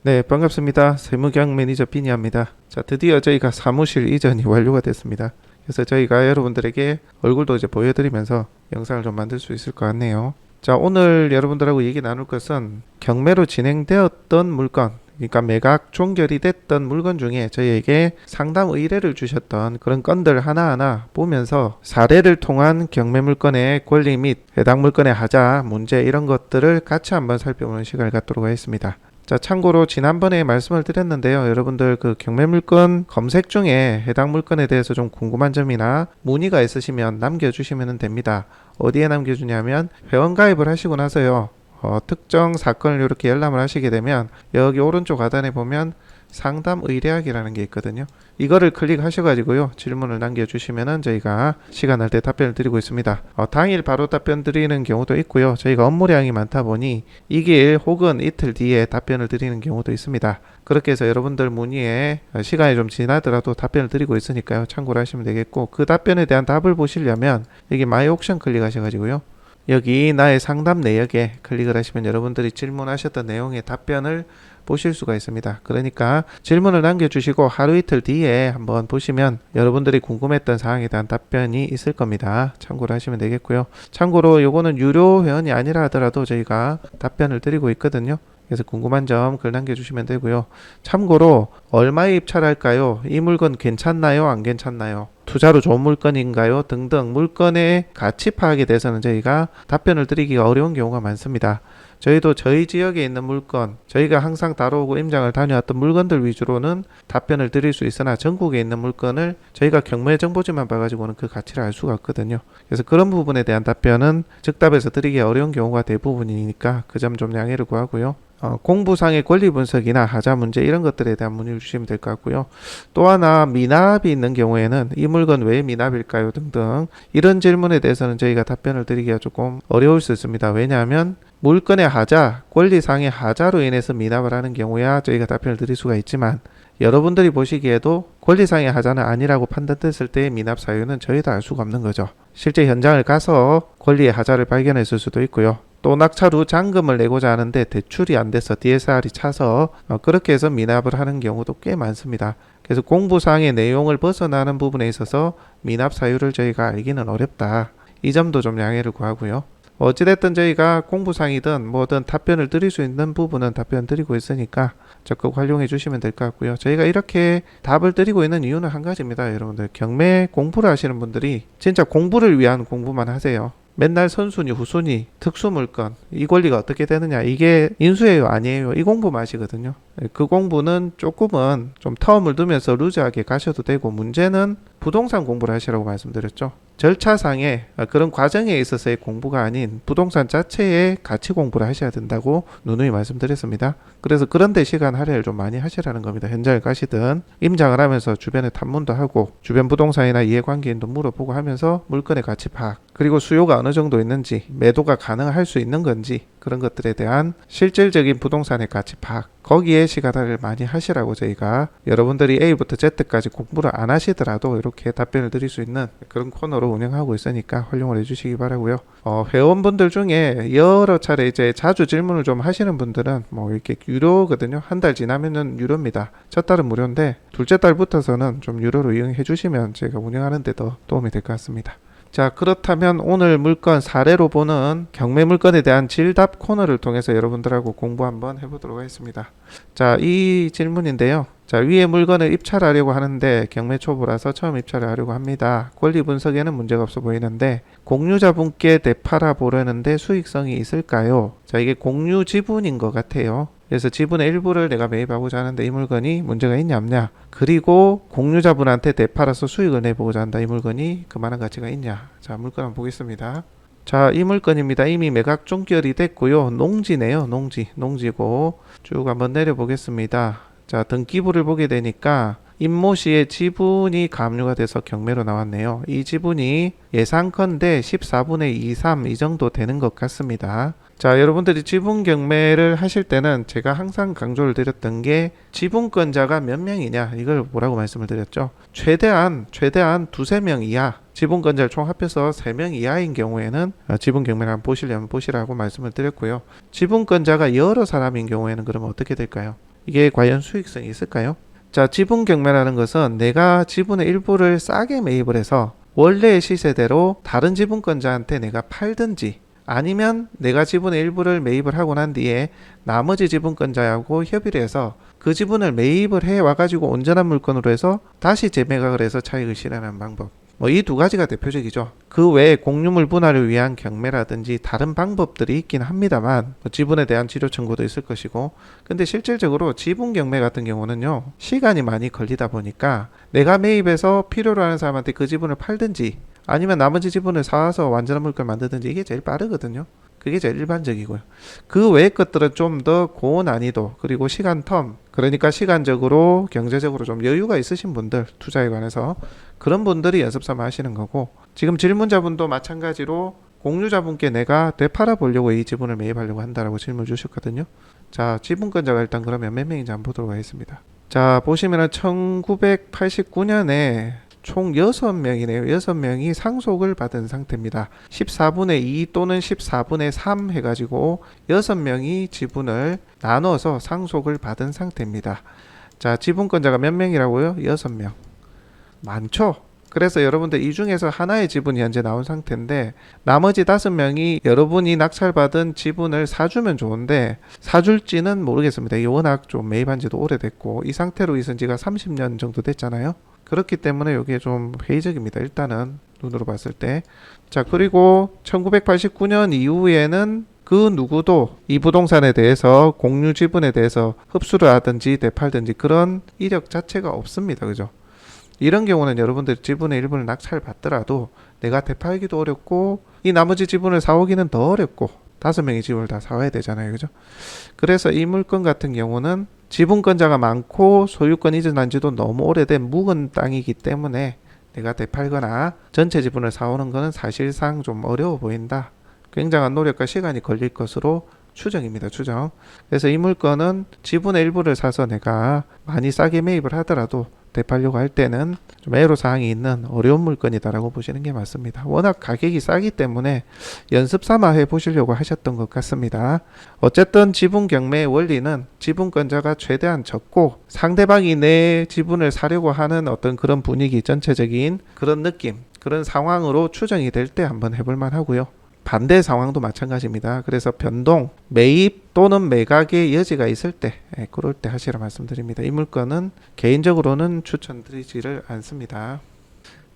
네, 반갑습니다. 세무경 매니저 비니아입니다. 자, 드디어 저희가 사무실 이전이 완료가 됐습니다. 그래서 저희가 여러분들에게 얼굴도 이제 보여드리면서 영상을 좀 만들 수 있을 것 같네요. 자, 오늘 여러분들하고 얘기 나눌 것은 경매로 진행되었던 물건, 그러니까 매각 종결이 됐던 물건 중에 저희에게 상담 의뢰를 주셨던 그런 건들 하나하나 보면서 사례를 통한 경매 물건의 권리 및 해당 물건의 하자, 문제 이런 것들을 같이 한번 살펴보는 시간을 갖도록 하겠습니다. 자, 참고로 지난번에 말씀을 드렸는데요. 여러분들 그 경매 물건 검색 중에 해당 물건에 대해서 좀 궁금한 점이나 문의가 있으시면 남겨주시면 됩니다. 어디에 남겨주냐면 회원가입을 하시고 나서요. 특정 사건을 이렇게 열람을 하시게 되면 여기 오른쪽 하단에 보면 상담 의뢰하기라는 게 있거든요. 이거를 클릭하셔가지고요 질문을 남겨주시면은 저희가 시간 날 때 답변을 드리고 있습니다. 당일 바로 답변 드리는 경우도 있고요. 저희가 업무량이 많다 보니 이길 혹은 이틀 뒤에 답변을 드리는 경우도 있습니다. 그렇게 해서 여러분들 문의에 시간이 좀 지나더라도 답변을 드리고 있으니까요. 참고를 하시면 되겠고, 그 답변에 대한 답을 보시려면 여기 마이 옥션 클릭하셔가지고요. 여기 나의 상담 내역에 클릭을 하시면 여러분들이 질문하셨던 내용의 답변을 보실 수가 있습니다. 그러니까 질문을 남겨주시고 하루 이틀 뒤에 한번 보시면 여러분들이 궁금했던 사항에 대한 답변이 있을 겁니다. 참고를 하시면 되겠고요. 참고로 요거는 유료 회원이 아니라 하더라도 저희가 답변을 드리고 있거든요. 그래서 궁금한 점 글 남겨주시면 되고요. 참고로 얼마에 입찰할까요? 이 물건 괜찮나요? 안 괜찮나요? 투자로 좋은 물건인가요? 등등 물건의 가치 파악에 대해서는 저희가 답변을 드리기가 어려운 경우가 많습니다. 저희도 저희 지역에 있는 물건, 저희가 항상 다루고 임장을 다녀왔던 물건들 위주로는 답변을 드릴 수 있으나 전국에 있는 물건을 저희가 경매 정보지만 봐가지고는 그 가치를 알 수가 없거든요. 그래서 그런 부분에 대한 답변은 즉답에서 드리기 어려운 경우가 대부분이니까 그 점 좀 양해를 구하고요. 공부상의 권리 분석이나 하자 문제 이런 것들에 대한 문의를 주시면 될 것 같고요. 또 하나 미납이 있는 경우에는 이 물건 왜 미납일까요? 등등 이런 질문에 대해서는 저희가 답변을 드리기가 조금 어려울 수 있습니다. 왜냐하면 물건의 하자, 권리상의 하자로 인해서 미납을 하는 경우야 저희가 답변을 드릴 수가 있지만 여러분들이 보시기에도 권리상의 하자는 아니라고 판단됐을 때의 미납 사유는 저희도 알 수가 없는 거죠. 실제 현장을 가서 권리의 하자를 발견했을 수도 있고요. 또 낙찰 후 잔금을 내고자 하는데 대출이 안 돼서 DSR이 차서 그렇게 해서 미납을 하는 경우도 꽤 많습니다. 그래서 공부사항의 내용을 벗어나는 부분에 있어서 미납 사유를 저희가 알기는 어렵다. 이 점도 좀 양해를 구하고요. 어찌됐든 저희가 공부상이든 뭐든 답변을 드릴 수 있는 부분은 답변 드리고 있으니까 적극 활용해 주시면 될 것 같고요. 저희가 이렇게 답을 드리고 있는 이유는 한 가지입니다. 여러분들 경매 공부를 하시는 분들이 진짜 공부를 위한 공부만 하세요. 맨날 선순위, 후순위, 특수물건 이 권리가 어떻게 되느냐 이게 인수예요 아니에요 이 공부만 하시거든요. 그 공부는 조금은 좀 텀을 두면서 루즈하게 가셔도 되고, 문제는 부동산 공부를 하시라고 말씀드렸죠. 절차상의 그런 과정에 있어서의 공부가 아닌 부동산 자체의 가치 공부를 하셔야 된다고 누누이 말씀드렸습니다. 그래서 그런 데 시간 할애를 좀 많이 하시라는 겁니다. 현장을 가시든 임장을 하면서 주변에 탐문도 하고 주변 부동산이나 이해관계인도 물어보고 하면서 물건의 가치 파악, 그리고 수요가 어느 정도 있는지, 매도가 가능할 수 있는 건지 그런 것들에 대한 실질적인 부동산의 가치 파악, 거기에 시간을 많이 하시라고 저희가 여러분들이 A부터 Z까지 공부를 안 하시더라도 이렇게 답변을 드릴 수 있는 그런 코너로 운영하고 있으니까 활용을 해주시기 바라고요. 회원분들 중에 여러 차례 이제 자주 질문을 좀 하시는 분들은 뭐 이렇게 유료거든요. 한 달 지나면은 유료입니다. 첫 달은 무료인데 둘째 달부터서는 좀 유료로 이용해 주시면 제가 운영하는 데 더 도움이 될 것 같습니다. 자, 그렇다면 오늘 물건 사례로 보는 경매 물건에 대한 질답 코너를 통해서 여러분들하고 공부 한번 해보도록 하겠습니다. 자, 이 질문인데요. 자, 위에 물건을 입찰하려고 하는데 경매 초보라서 처음 입찰을 하려고 합니다. 권리 분석에는 문제가 없어 보이는데 공유자분께 되팔아 보려는데 수익성이 있을까요? 자, 이게 공유 지분인 것 같아요. 그래서 지분의 일부를 내가 매입하고자 하는데 이 물건이 문제가 있냐 없냐, 그리고 공유자분한테 되팔아서 수익을 내보고자 한다. 이 물건이 그만한 가치가 있냐. 자, 물건 한번 보겠습니다. 자, 이 물건입니다. 이미 매각 종결이 됐고요. 농지네요. 농지고 쭉 한번 내려보겠습니다. 자, 등기부를 보게 되니까 임모씨의 지분이 가압류가 돼서 경매로 나왔네요. 이 지분이 예상컨대 14분의 2, 3 이 정도 되는 것 같습니다. 자, 여러분들이 지분 경매를 하실 때는 제가 항상 강조를 드렸던 게 지분권자가 몇 명이냐, 이걸 뭐라고 말씀을 드렸죠. 최대한 두세 명 이하, 지분권자를 총 합해서 3명 이하인 경우에는 지분 경매를 한번 보시려면 보시라고 말씀을 드렸고요. 지분권자가 여러 사람인 경우에는 그러면 어떻게 될까요? 이게 과연 수익성이 있을까요? 자, 지분 경매라는 것은 내가 지분의 일부를 싸게 매입을 해서 원래의 시세대로 다른 지분권자한테 내가 팔든지, 아니면 내가 지분의 일부를 매입을 하고 난 뒤에 나머지 지분권자하고 협의를 해서 그 지분을 매입을 해 와가지고 온전한 물건으로 해서 다시 재매각을 해서 차익을 실현하는 방법. 이 두 가지가 대표적이죠. 그 외에 공유물 분할을 위한 경매라든지 다른 방법들이 있긴 합니다만, 지분에 대한 지료 청구도 있을 것이고, 근데 실질적으로 지분 경매 같은 경우는요, 시간이 많이 걸리다 보니까 내가 매입해서 필요로 하는 사람한테 그 지분을 팔든지, 아니면 나머지 지분을 사와서 완전한 물건을 만들든지, 이게 제일 빠르거든요. 그게 제일 일반적이고요. 그 외의 것들은 좀 더 고난이도, 그리고 시간 텀, 그러니까 시간적으로 경제적으로 좀 여유가 있으신 분들, 투자에 관해서 그런 분들이 연습삼아 하시는 거고, 지금 질문자분도 마찬가지로 공유자분께 내가 되팔아 보려고 이 지분을 매입하려고 한다라고 질문 주셨거든요. 자, 지분권자가 일단 그러면 몇 명인지 한번 보도록 하겠습니다. 자, 보시면은 1989년에 총 6명이네요. 6명이 상속을 받은 상태입니다. 14분의 2 또는 14분의 3 해가지고 6명이 지분을 나눠서 상속을 받은 상태입니다. 자, 지분권자가 몇 명이라고요? 6명. 많죠? 그래서 여러분들 이 중에서 하나의 지분이 현재 나온 상태인데, 나머지 5명이 여러분이 낙찰받은 지분을 사주면 좋은데 사줄지는 모르겠습니다. 이게 워낙 좀 매입한 지도 오래됐고 이 상태로 있은 지가 30년 정도 됐잖아요. 그렇기 때문에 이게 좀 회의적입니다. 일단은 눈으로 봤을 때. 자, 그리고 1989년 이후에는 그 누구도 이 부동산에 대해서 공유 지분에 대해서 흡수를 하든지 되팔든지 그런 이력 자체가 없습니다. 그죠? 이런 경우는 여러분들 지분의 일부를 낙찰 받더라도 내가 되팔기도 어렵고 이 나머지 지분을 사오기는 더 어렵고 5명이 지분을 다 사와야 되잖아요. 그죠? 그래서 이 물건 같은 경우는 지분권자가 많고 소유권 이전한 지도 너무 오래된 묵은 땅이기 때문에 내가 되팔거나 전체 지분을 사오는 것은 사실상 좀 어려워 보인다. 굉장한 노력과 시간이 걸릴 것으로 추정입니다. 추정. 그래서 이 물건은 지분의 일부를 사서 내가 많이 싸게 매입을 하더라도 되팔려고 할 때는 좀 애로사항이 있는 어려운 물건이다라고 보시는 게 맞습니다. 워낙 가격이 싸기 때문에 연습 삼아 해보시려고 하셨던 것 같습니다. 어쨌든 지분 경매의 원리는 지분권자가 최대한 적고 상대방이 내 지분을 사려고 하는 어떤 그런 분위기, 전체적인 그런 느낌, 그런 상황으로 추정이 될 때 한번 해볼만 하고요. 반대 상황도 마찬가지입니다. 그래서 변동, 매입 또는 매각의 여지가 있을 때, 그럴 때 하시라 말씀드립니다. 이 물건은 개인적으로는 추천드리지를 않습니다.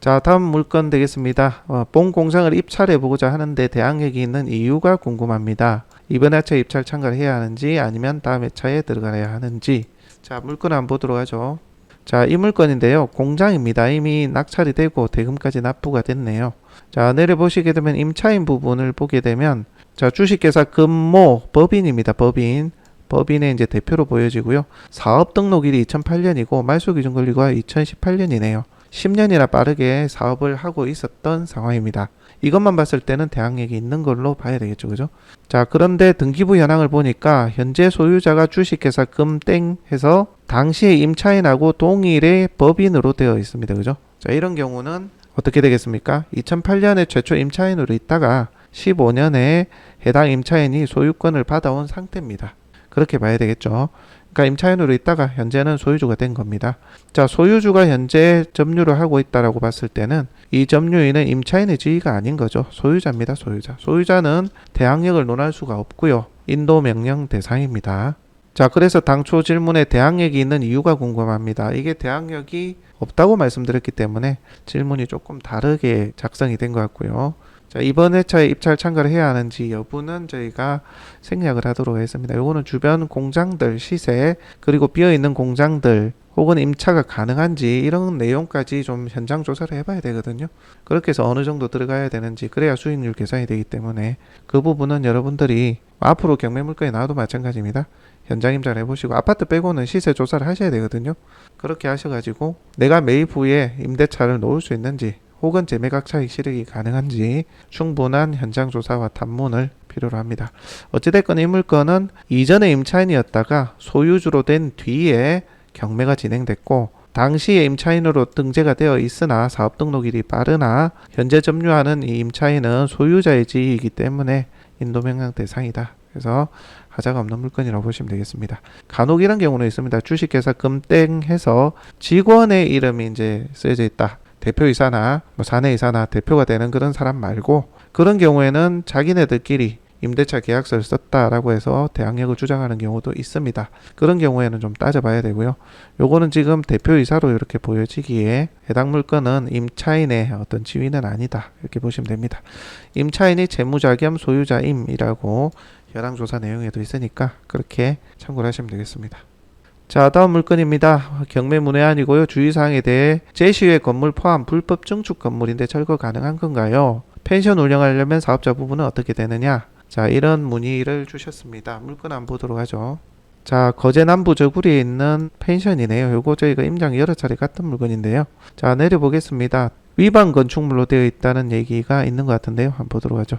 자, 다음 물건 되겠습니다. 본 공장을 입찰해 보고자 하는데 대항력이 있는 이유가 궁금합니다. 이번 회차에 입찰 참가를 해야 하는지 아니면 다음 회차에 들어가야 하는지. 자, 물건 한번 보도록 하죠. 자, 이 물건인데요. 공장입니다. 이미 낙찰이 되고 대금까지 납부가 됐네요. 자, 내려보시게 되면 임차인 부분을 보게 되면, 자, 주식회사 금모 법인입니다. 법인의 이제 대표로 보여지고요. 사업 등록일이 2008년이고 말소 기준 권리가 2018년이네요. 10년이나 빠르게 사업을 하고 있었던 상황입니다. 이것만 봤을 때는 대항력이 있는 걸로 봐야 되겠죠. 그죠? 자, 그런데 등기부 현황을 보니까 현재 소유자가 주식회사 금땡 해서 당시에 임차인하고 동일의 법인으로 되어 있습니다. 그죠? 자, 이런 경우는 어떻게 되겠습니까? 2008년에 최초 임차인으로 있다가 15년에 해당 임차인이 소유권을 받아온 상태입니다. 그렇게 봐야 되겠죠. 그러니까 임차인으로 있다가 현재는 소유주가 된 겁니다. 자, 소유주가 현재 점유를 하고 있다라고 봤을 때는 이 점유인은 임차인의 지위가 아닌 거죠. 소유자입니다. 소유자. 소유자는 대항력을 논할 수가 없고요. 인도 명령 대상입니다. 자, 그래서 당초 질문에 대항력이 있는 이유가 궁금합니다. 이게 대항력이 없다고 말씀드렸기 때문에 질문이 조금 다르게 작성이 된 것 같고요. 자, 이번 회차에 입찰 참가를 해야 하는지 여부는 저희가 생략을 하도록 하겠습니다. 요거는 주변 공장들 시세, 그리고 비어있는 공장들 혹은 임차가 가능한지 이런 내용까지 좀 현장 조사를 해봐야 되거든요. 그렇게 해서 어느 정도 들어가야 되는지, 그래야 수익률 계산이 되기 때문에 그 부분은 여러분들이 앞으로 경매 물건이 나와도 마찬가지입니다. 현장 임차를 해보시고 아파트 빼고는 시세 조사를 하셔야 되거든요. 그렇게 하셔가지고 내가 매입 후에 임대차를 놓을 수 있는지 혹은 재매각 차익 실익이 가능한지 충분한 현장 조사와 탐문을 필요로 합니다. 어찌됐건 이 물건은 이전에 임차인이었다가 소유주로 된 뒤에 경매가 진행됐고 당시에 임차인으로 등재가 되어 있으나 사업 등록일이 빠르나 현재 점유하는 이 임차인은 소유자의 지위이기 때문에 인도명령 대상이다. 그래서 하자가 없는 물건이라고 보시면 되겠습니다. 간혹 이런 경우는 있습니다. 주식회사 금땡 해서 직원의 이름이 이제 쓰여져 있다. 대표이사나 뭐 사내이사나 대표가 되는 그런 사람 말고, 그런 경우에는 자기네들끼리 임대차 계약서를 썼다라고 해서 대항력을 주장하는 경우도 있습니다. 그런 경우에는 좀 따져봐야 되고요. 요거는 지금 대표이사로 이렇게 보여지기에 해당 물건은 임차인의 어떤 지위는 아니다, 이렇게 보시면 됩니다. 임차인이 채무자 겸 소유자임이라고 현황조사 내용에도 있으니까 그렇게 참고를 하시면 되겠습니다. 자, 다음 물건입니다. 경매문의안이고요. 주의사항에 대해 제시의 건물 포함 불법 증축 건물인데 철거 가능한 건가요? 펜션 운영하려면 사업자 부분은 어떻게 되느냐? 자, 이런 문의를 주셨습니다. 물건 안 보도록 하죠. 자, 거제 남부 저구리에 있는 펜션이네요. 요거 저희가 임장 여러 차례 갔던 물건인데요. 자, 내려보겠습니다. 위반 건축물로 되어 있다는 얘기가 있는 것 같은데요. 한번 보도록 하죠.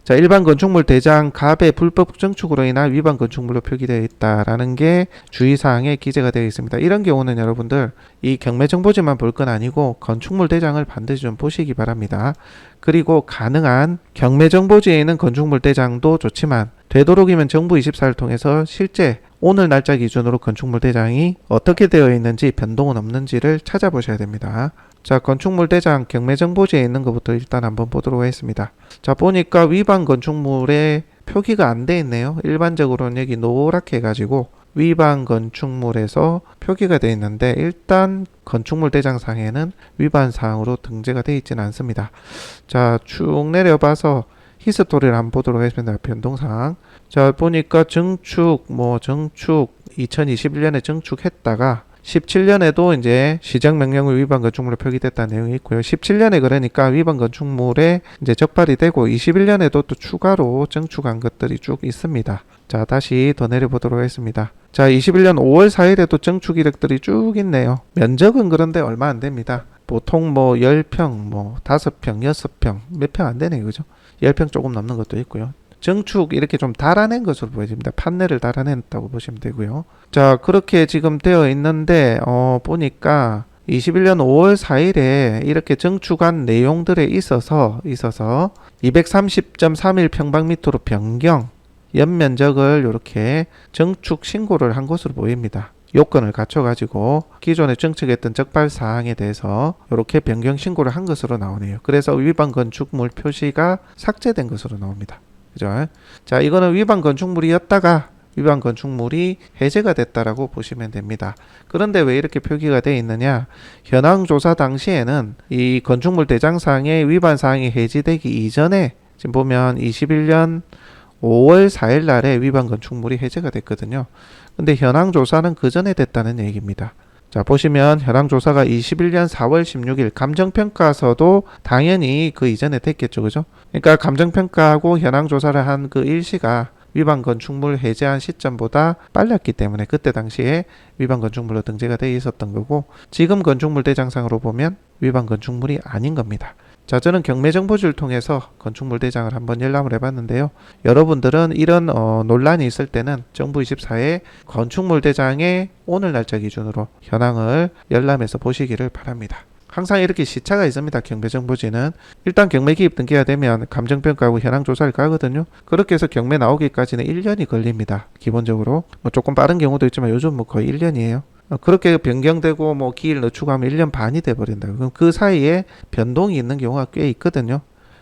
자, 일반 건축물 대장 갑의 불법 증축으로 인한 위반 건축물로 표기되어 있다라는 게 주의사항에 기재가 되어 있습니다. 이런 경우는 여러분들 이 경매정보지만 볼 건 아니고 건축물 대장을 반드시 좀 보시기 바랍니다. 그리고 가능한 경매정보지에 있는 건축물 대장도 좋지만 되도록이면 정부24를 통해서 실제 오늘 날짜 기준으로 건축물 대장이 어떻게 되어 있는지 변동은 없는지를 찾아보셔야 됩니다. 자, 건축물 대장 경매정보지에 있는 것부터 일단 한번 보도록 하겠습니다. 자, 보니까 위반 건축물에 표기가 안 돼 있네요. 일반적으로는 여기 노랗게 해가지고 위반 건축물에서 표기가 되어 있는데, 일단 건축물 대장상에는 위반 사항으로 등재가 되어 있지는 않습니다. 자, 쭉 내려봐서 히스토리를 한번 보도록 하겠습니다. 변동사항. 자, 보니까 증축 2021년에 증축했다가 17년에도 이제 시정명령을 위반 건축물로 표기됐다는 내용이 있고요. 17년에 그러니까 위반 건축물에 이제 적발이 되고 21년에도 또 추가로 증축한 것들이 쭉 있습니다. 자, 다시 더 내려보도록 하겠습니다. 자, 21년 5월 4일에도 증축 이력들이 쭉 있네요. 면적은 그런데 얼마 안 됩니다. 보통 10평, 5평, 6평, 몇 평 안 되네요. 그죠? 10평 조금 넘는 것도 있고요. 증축 이렇게 좀 달아낸 것으로 보여집니다. 판넬을 달아냈다고 보시면 되고요. 자, 그렇게 지금 되어 있는데 보니까 21년 5월 4일에 이렇게 증축한 내용들에 있어서 230.31 평방미터로 변경, 연면적을 이렇게 증축 신고를 한 것으로 보입니다. 요건을 갖춰가지고 기존에 증축했던 적발 사항에 대해서 이렇게 변경 신고를 한 것으로 나오네요. 그래서 위반 건축물 표시가 삭제된 것으로 나옵니다. 그죠? 자, 이거는 위반 건축물이었다가 위반 건축물이 해제가 됐다라고 보시면 됩니다. 그런데 왜 이렇게 표기가 되어 있느냐? 현황 조사 당시에는 이 건축물 대장상의 위반 사항이 해제되기 이전에 지금 보면 21년 5월 4일 날에 위반 건축물이 해제가 됐거든요. 근데 현황 조사는 그 전에 됐다는 얘기입니다. 자, 보시면 현황 조사가 21년 4월 16일 감정평가서도 당연히 그 이전에 됐겠죠. 그죠? 그러니까 감정평가하고 현황 조사를 한 그 일시가 위반 건축물 해제한 시점보다 빨랐기 때문에 그때 당시에 위반 건축물로 등재가 되어 있었던 거고, 지금 건축물 대장상으로 보면 위반 건축물이 아닌 겁니다. 자, 저는 경매정보지를 통해서 건축물 대장을 한번 열람을 해봤는데요. 여러분들은 이런 논란이 있을 때는 정부24의 건축물 대장의 오늘 날짜 기준으로 현황을 열람해서 보시기를 바랍니다. 항상 이렇게 시차가 있습니다. 경매정보지는 일단 경매 기입 등기가 되면 감정평가하고 현황조사를 가거든요. 그렇게 해서 경매 나오기까지는 1년이 걸립니다. 기본적으로 조금 빠른 경우도 있지만 요즘 거의 1년이에요. 그렇게 변경되고 기일 늦추고하면 1년 반이 돼버린다. 그럼 그 사이에 변동이 있는 경우가 꽤 있거든요.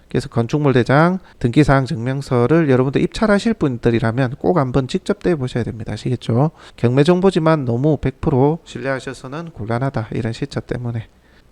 그래서 건축물 대장 등기사항 증명서를 여러분들 입찰하실 분들이라면 꼭 한번 직접 떼보셔야 됩니다. 아시겠죠? 경매정보지만 너무 100% 신뢰하셔서는 곤란하다, 이런 시차 때문에.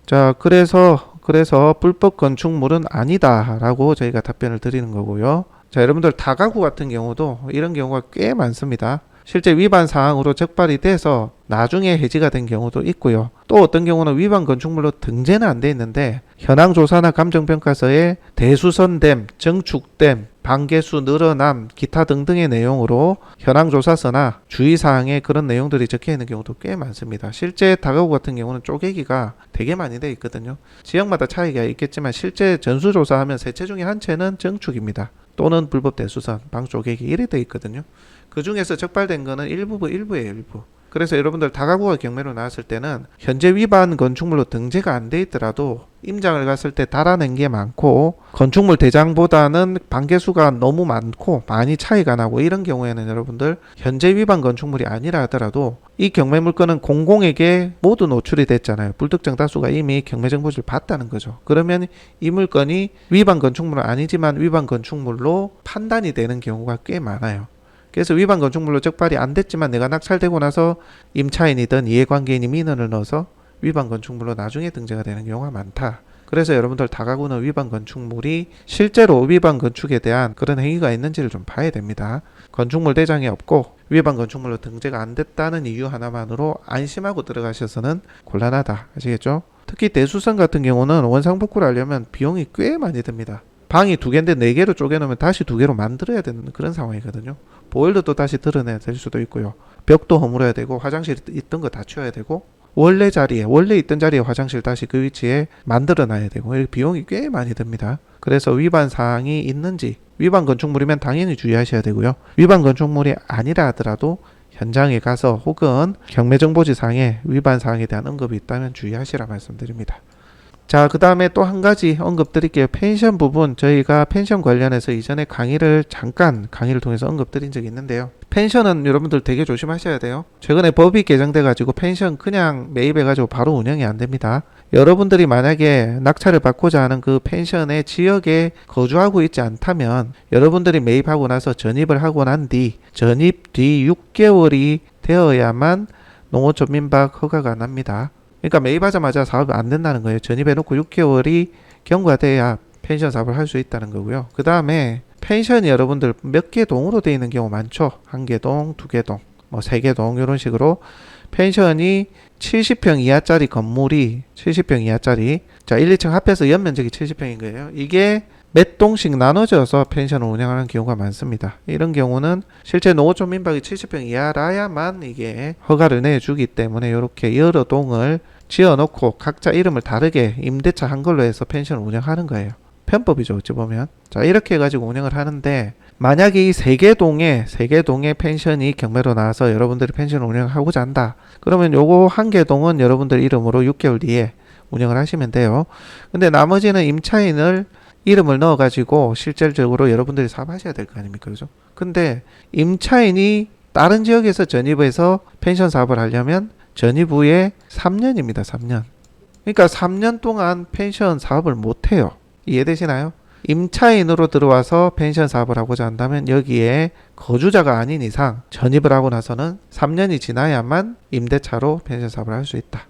자, 그래서 불법 건축물은 아니다 라고 저희가 답변을 드리는 거고요. 자, 여러분들 다가구 같은 경우도 이런 경우가 꽤 많습니다. 실제 위반 사항으로 적발이 돼서 나중에 해지가 된 경우도 있고요. 또 어떤 경우는 위반 건축물로 등재는 안 돼 있는데 현황조사나 감정평가서에 대수선됨, 증축됨, 방개수 늘어남, 기타 등등의 내용으로 현황조사서나 주의사항에 그런 내용들이 적혀 있는 경우도 꽤 많습니다. 실제 다가구 같은 경우는 쪼개기가 되게 많이 돼 있거든요. 지역마다 차이가 있겠지만 실제 전수조사하면 세 채 중에 한 채는 증축입니다. 또는 불법 대수선, 방 쪼개기 이래 돼 있거든요. 그 중에서 적발된 거는 일부예요, 일부. 그래서 여러분들 다가구가 경매로 나왔을 때는 현재 위반 건축물로 등재가 안 돼 있더라도 임장을 갔을 때 달아낸 게 많고 건축물 대장보다는 반개수가 너무 많고 많이 차이가 나고 이런 경우에는 여러분들 현재 위반 건축물이 아니라 하더라도 이 경매 물건은 공공에게 모두 노출이 됐잖아요. 불특정 다수가 이미 경매 정보지를 봤다는 거죠. 그러면 이 물건이 위반 건축물은 아니지만 위반 건축물로 판단이 되는 경우가 꽤 많아요. 그래서 위반 건축물로 적발이 안 됐지만 내가 낙찰되고 나서 임차인이든 이해관계인이 민원을 넣어서 위반 건축물로 나중에 등재가 되는 경우가 많다. 그래서 여러분들 다가구는 위반 건축물이 실제로 위반 건축에 대한 그런 행위가 있는지를 좀 봐야 됩니다. 건축물 대장이 없고 위반 건축물로 등재가 안 됐다는 이유 하나만으로 안심하고 들어가셔서는 곤란하다. 아시겠죠? 특히 대수성 같은 경우는 원상복구를 하려면 비용이 꽤 많이 듭니다. 방이 2개인데 4개로 쪼개놓으면 다시 2개로 만들어야 되는 그런 상황이거든요. 보일러도 다시 드러내야 될 수도 있고요. 벽도 허물어야 되고 화장실 있던 거 다 치워야 되고 원래 있던 자리에 화장실 다시 그 위치에 만들어 놔야 되고 비용이 꽤 많이 듭니다. 그래서 위반 사항이 있는지 위반 건축물이면 당연히 주의하셔야 되고요. 위반 건축물이 아니라 하더라도 현장에 가서 혹은 경매정보지상에 위반 사항에 대한 언급이 있다면 주의하시라 말씀드립니다. 자, 그 다음에 또 한 가지 언급 드릴게요. 펜션 부분, 저희가 펜션 관련해서 이전에 강의를 통해서 언급 드린 적이 있는데요. 펜션은 여러분들 되게 조심하셔야 돼요. 최근에 법이 개정돼 가지고 펜션 그냥 매입해 가지고 바로 운영이 안 됩니다. 여러분들이 만약에 낙찰을 받고자 하는 그 펜션의 지역에 거주하고 있지 않다면 여러분들이 매입하고 나서 전입을 하고 난 뒤 전입 뒤 6개월이 되어야만 농어촌 민박 허가가 납니다. 그러니까 매입하자마자 사업이 안 된다는 거예요. 전입해놓고 6개월이 경과돼야 펜션 사업을 할 수 있다는 거고요. 그 다음에 펜션이 여러분들 몇 개 동으로 되어 있는 경우 많죠. 1개 동, 2개 동, 3개 동 이런 식으로 펜션이 70평 이하짜리 건물이 70평 이하짜리 자 1, 2층 합해서 연면적이 70평인 거예요. 이게 몇 동씩 나눠져서 펜션을 운영하는 경우가 많습니다. 이런 경우는 실제 농어촌 민박이 70평 이하라야만 이게 허가를 내주기 때문에 이렇게 여러 동을 지어놓고 각자 이름을 다르게 임대차 한 걸로 해서 펜션을 운영하는 거예요. 편법이죠 어찌 보면. 자 이렇게 해가지고 운영을 하는데 만약에 이 3개 동의 펜션이 경매로 나와서 여러분들이 펜션을 운영하고자 한다. 그러면 요거 1개 동은 여러분들 이름으로 6개월 뒤에 운영을 하시면 돼요. 근데 나머지는 임차인을 이름을 넣어가지고 실질적으로 여러분들이 사업하셔야 될 거 아닙니까? 그죠? 근데 임차인이 다른 지역에서 전입해서 펜션 사업을 하려면 전입 후에 3년입니다. 3년. 그러니까 3년 동안 펜션 사업을 못해요. 이해되시나요? 임차인으로 들어와서 펜션 사업을 하고자 한다면 여기에 거주자가 아닌 이상 전입을 하고 나서는 3년이 지나야만 임대차로 펜션 사업을 할 수 있다.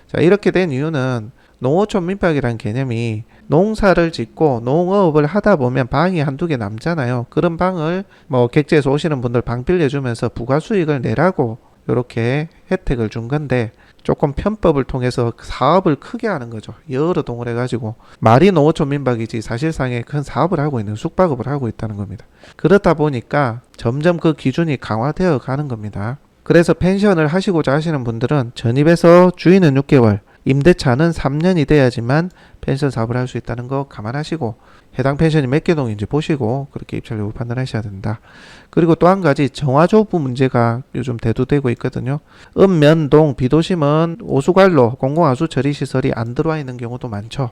자, 이렇게 된 이유는 농어촌 민박이라는 개념이 농사를 짓고 농업을 하다 보면 방이 한두 개 남잖아요. 그런 방을 객지에서 오시는 분들 방 빌려주면서 부가 수익을 내라고 이렇게 혜택을 준 건데 조금 편법을 통해서 사업을 크게 하는 거죠. 여러 동을 해가지고 말이 농어촌 민박이지 사실상의 큰 사업을 하고 있는 숙박업을 하고 있다는 겁니다. 그렇다 보니까 점점 그 기준이 강화되어 가는 겁니다. 그래서 펜션을 하시고자 하시는 분들은 전입해서 주인은 6개월 임대차는 3년이 돼야지만 펜션 사업을 할 수 있다는 거 감안하시고 해당 펜션이 몇 개 동인지 보시고 그렇게 입찰 여부 판단하셔야 된다. 그리고 또 한 가지 정화조부 문제가 요즘 대두되고 있거든요. 읍면동 비도심은 오수관로 공공하수 처리시설이 안 들어와 있는 경우도 많죠.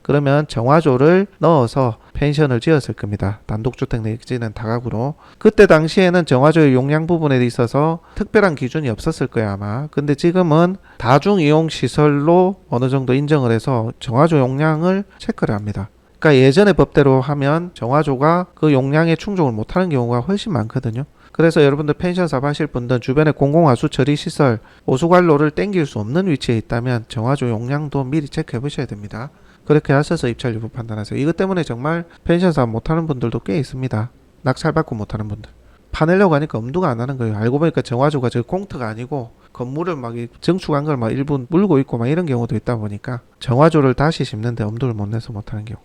그러면 정화조를 넣어서 펜션을 지었을 겁니다. 단독주택 내지는 다가구로. 그때 당시에는 정화조의 용량 부분에 있어서 특별한 기준이 없었을 거야 아마. 근데 지금은 다중이용시설로 어느 정도 인정을 해서 정화조 용량을 체크를 합니다. 그러니까 예전의 법대로 하면 정화조가 그 용량에 충족을 못하는 경우가 훨씬 많거든요. 그래서 여러분들 펜션 사업 하실 분들 주변에 공공하수 처리시설 오수관로를 땡길 수 없는 위치에 있다면 정화조 용량도 미리 체크해 보셔야 됩니다. 그렇게 하셔서 입찰 여부 판단하세요. 이것 때문에 정말 펜션 사업 못하는 분들도 꽤 있습니다. 낙찰받고 못하는 분들. 파내려고 하니까 엄두가 안 나는 거예요. 알고 보니까 정화조가 저 공터가 아니고 건물을 막 증축한 걸 막 일부 물고 있고 막 이런 경우도 있다 보니까 정화조를 다시 심는데 엄두를 못 내서 못하는 경우.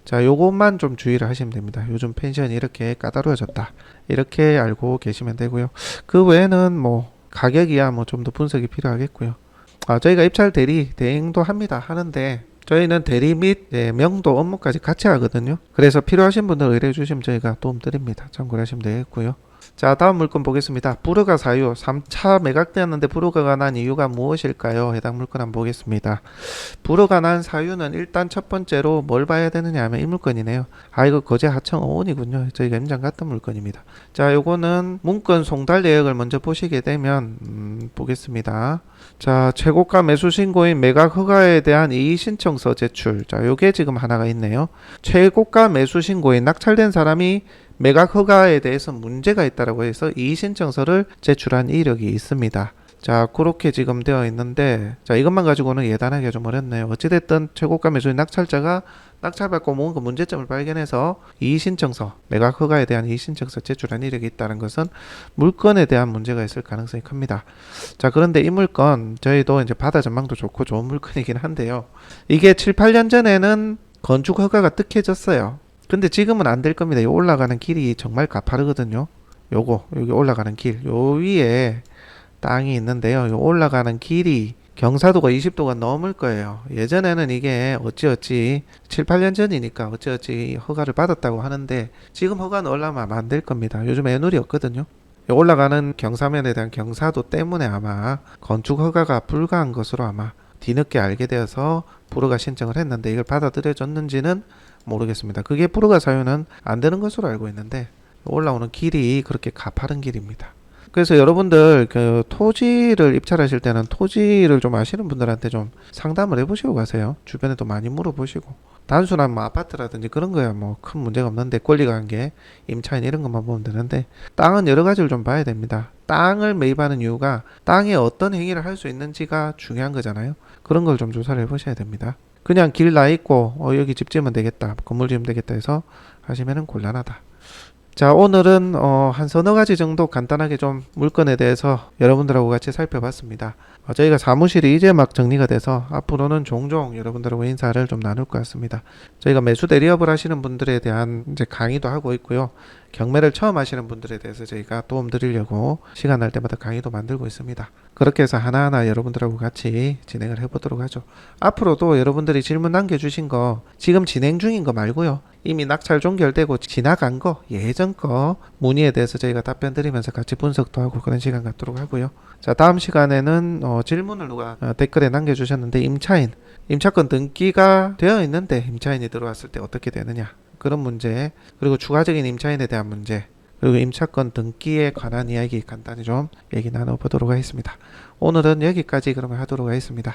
자, 요것만 좀 주의를 하시면 됩니다. 요즘 펜션이 이렇게 까다로워졌다. 이렇게 알고 계시면 되고요. 그 외에는 가격이야 좀 더 분석이 필요하겠고요. 저희가 입찰 대행도 하는데 저희는 대리 및 명도 업무까지 같이 하거든요. 그래서 필요하신 분들 의뢰해 주시면 저희가 도움 드립니다. 참고를 하시면 되겠고요. 자, 다음 물건 보겠습니다. 불허가 사유 3차 매각되었는데 불허가 난 이유가 무엇일까요? 해당 물건 한번 보겠습니다. 불허가 난 사유는 일단 첫 번째로 뭘 봐야 되느냐 하면 이 물건이네요. 아, 이거 거제 하청 어원이군요. 저희가 임장 갔던 물건입니다. 자, 요거는 문건 송달 내역을 먼저 보시게 되면 보겠습니다. 자, 최고가 매수 신고인 매각 허가에 대한 이의 신청서 제출. 자, 요게 지금 하나가 있네요. 최고가 매수 신고인 낙찰된 사람이 매각 허가에 대해서 문제가 있다라고 해서 이의 신청서를 제출한 이력이 있습니다. 자, 그렇게 지금 되어 있는데, 자, 이것만 가지고는 예단하기가 좀 어렵네요. 어찌됐든 최고가 매수인 낙찰자가 낙찰받고 뭔가 문제점을 발견해서 이의신청서, 매각 허가에 대한 이의신청서 제출한 이력이 있다는 것은 물건에 대한 문제가 있을 가능성이 큽니다. 자, 그런데 이 물건 저희도 이제 바다 전망도 좋고 좋은 물건이긴 한데요. 이게 7, 8년 전에는 건축 허가가 뜩해졌어요. 근데 지금은 안 될 겁니다. 이 올라가는 길이 정말 가파르거든요. 여기 올라가는 길, 요 위에 땅이 있는데요. 요 올라가는 길이 경사도가 20도가 넘을 거예요. 예전에는 이게 어찌어찌 7, 8년 전이니까 어찌어찌 허가를 받았다고 하는데 지금 허가 넣으려면 아마 안 될 겁니다. 요즘 애누리 없거든요. 올라가는 경사면에 대한 경사도 때문에 아마 건축 허가가 불가한 것으로 아마 뒤늦게 알게 되어서 불허가 신청을 했는데 이걸 받아들여졌는지는 모르겠습니다. 그게 불허가 사유는 안 되는 것으로 알고 있는데 올라오는 길이 그렇게 가파른 길입니다. 그래서 여러분들 그 토지를 입찰하실 때는 토지를 좀 아시는 분들한테 좀 상담을 해보시고 가세요. 주변에도 많이 물어보시고 단순한 뭐 아파트라든지 그런 거야 뭐 큰 문제가 없는데 권리가 한 게 임차인 이런 것만 보면 되는데 땅은 여러 가지를 좀 봐야 됩니다. 땅을 매입하는 이유가 땅에 어떤 행위를 할 수 있는지가 중요한 거잖아요. 그런 걸 좀 조사를 해보셔야 됩니다. 그냥 길 나 있고 여기 집 지으면 되겠다, 건물 지으면 되겠다 해서 하시면은 곤란하다. 자, 오늘은 한 서너 가지 정도 간단하게 좀 물건에 대해서 여러분들하고 같이 살펴봤습니다. 저희가 사무실이 이제 막 정리가 돼서 앞으로는 종종 여러분들하고 인사를 좀 나눌 것 같습니다. 저희가 매수 대리업을 하시는 분들에 대한 이제 강의도 하고 있고요. 경매를 처음 하시는 분들에 대해서 저희가 도움 드리려고 시간 날 때마다 강의도 만들고 있습니다. 그렇게 해서 하나하나 여러분들하고 같이 진행을 해보도록 하죠. 앞으로도 여러분들이 질문 남겨주신 거 지금 진행 중인 거 말고요. 이미 낙찰 종결되고 지나간 거, 예전 거 문의에 대해서 저희가 답변 드리면서 같이 분석도 하고 그런 시간 갖도록 하고요. 자, 다음 시간에는 질문을 누가 댓글에 남겨주셨는데 임차권 등기가 되어 있는데 임차인이 들어왔을 때 어떻게 되느냐 그런 문제, 그리고 추가적인 임차인에 대한 문제, 그리고 임차권 등기에 관한 이야기 간단히 좀 얘기 나눠보도록 하겠습니다. 오늘은 여기까지 그러면 하도록 하겠습니다.